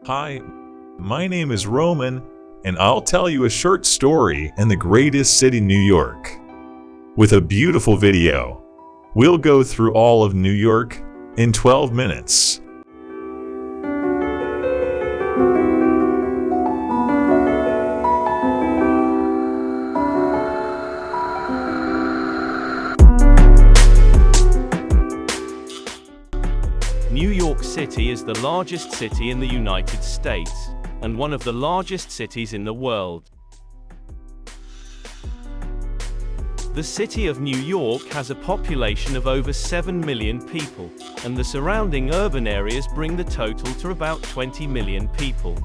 Hi, my name is Roman, and I'll tell you a short story in the greatest city, New York. With a beautiful video, we'll go through all of New York in 12 minutes. New York City is the largest city in the United States, and one of the largest cities in the world. The city of New York has a population of over 7 million people, and the surrounding urban areas bring the total to about 20 million people.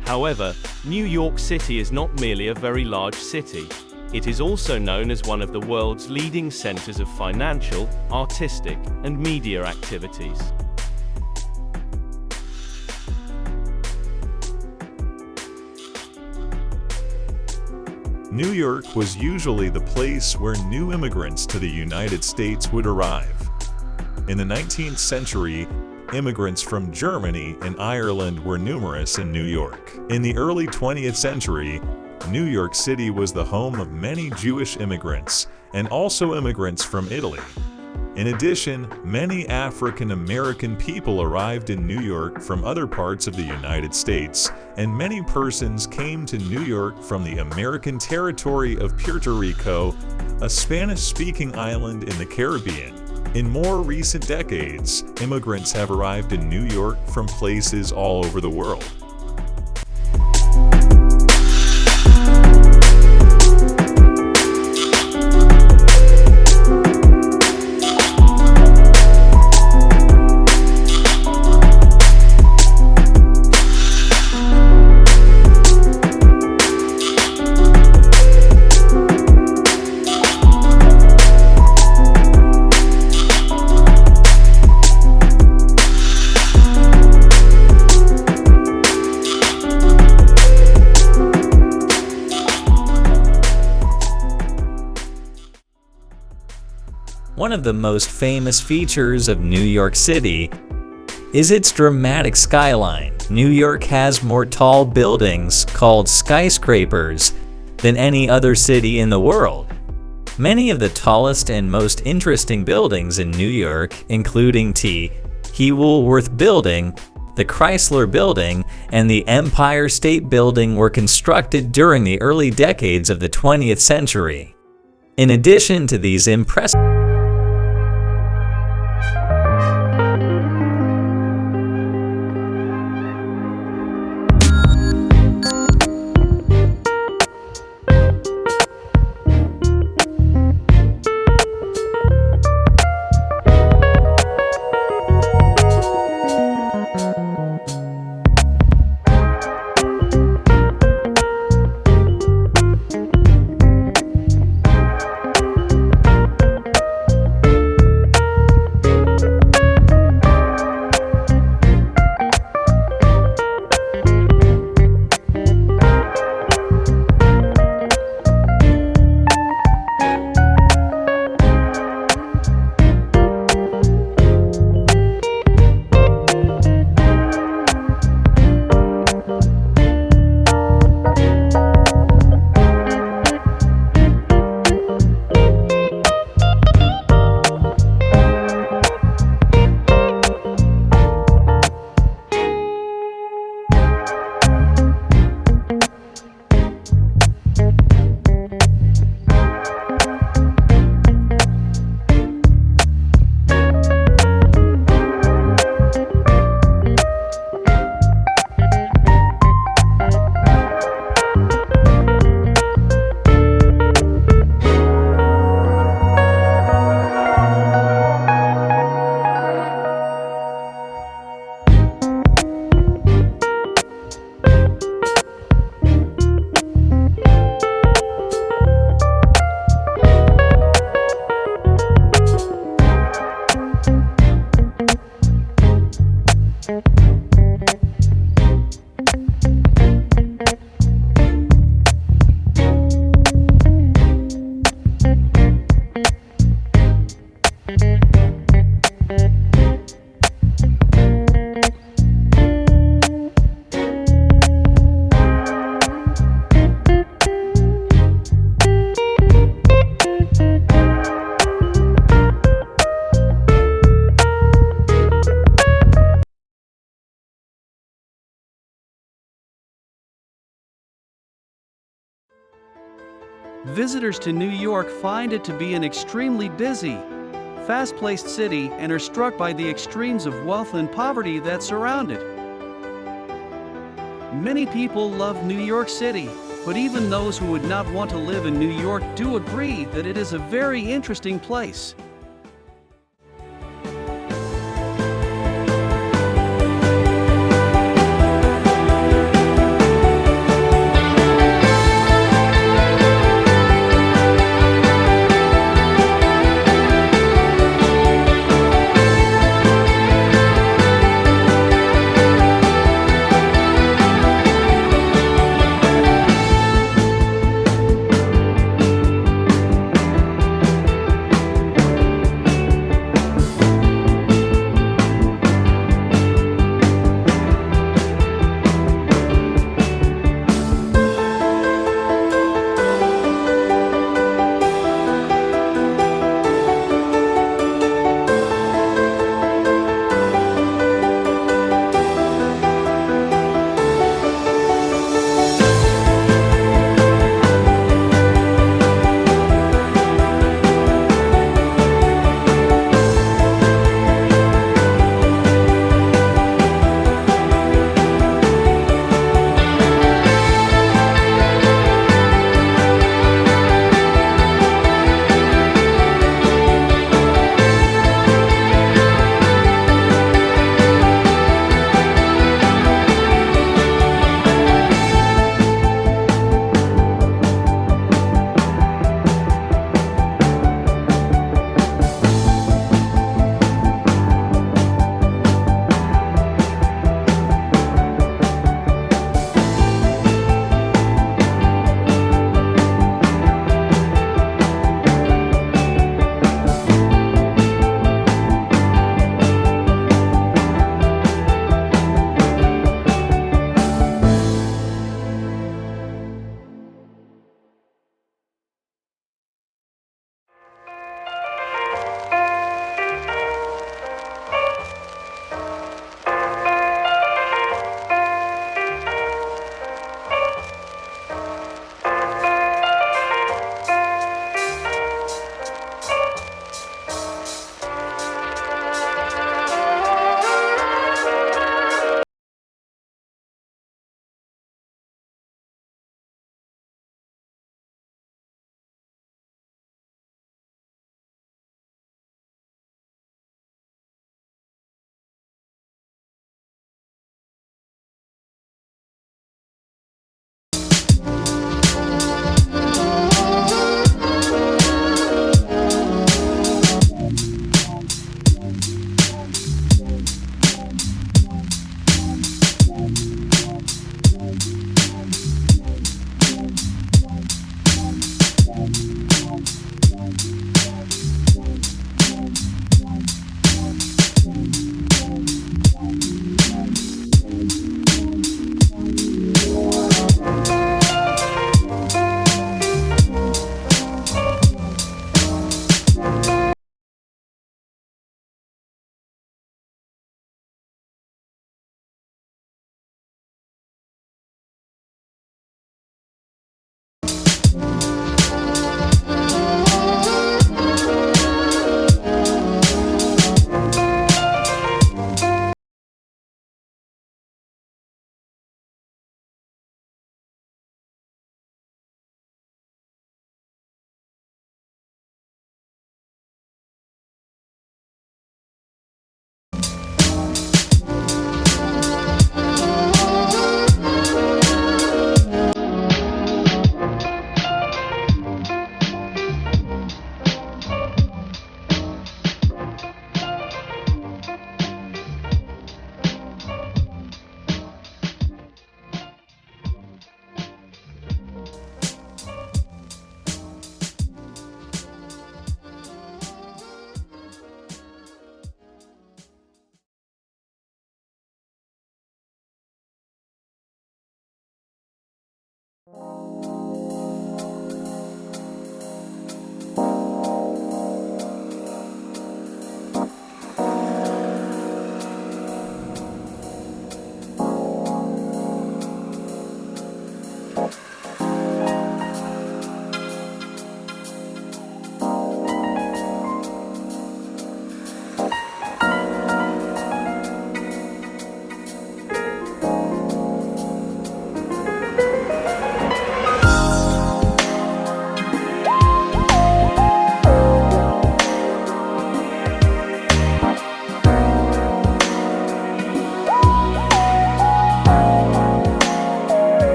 However, New York City is not merely a very large city. It is also known as one of the world's leading centers of financial, artistic, and media activities. New York was usually the place where new immigrants to the United States would arrive. In the 19th century, immigrants from Germany and Ireland were numerous in New York. In the early 20th century, New York City was the home of many Jewish immigrants, and also immigrants from Italy. In addition, many African American people arrived in New York from other parts of the United States, and many persons came to New York from the American territory of Puerto Rico, a Spanish-speaking island in the Caribbean. In more recent decades, immigrants have arrived in New York from places all over the world. One of the most famous features of New York City is its dramatic skyline. New York has more tall buildings, called skyscrapers, than any other city in the world. Many of the tallest and most interesting buildings in New York, including T. He Woolworth Building, the Chrysler Building, and the Empire State Building, were constructed during the early decades of the 20th century. In addition to these impressive Visitors to New York find it to be an extremely busy, fast-paced city and are struck by the extremes of wealth and poverty that surround it. Many people love New York City, but even those who would not want to live in New York do agree that it is a very interesting place.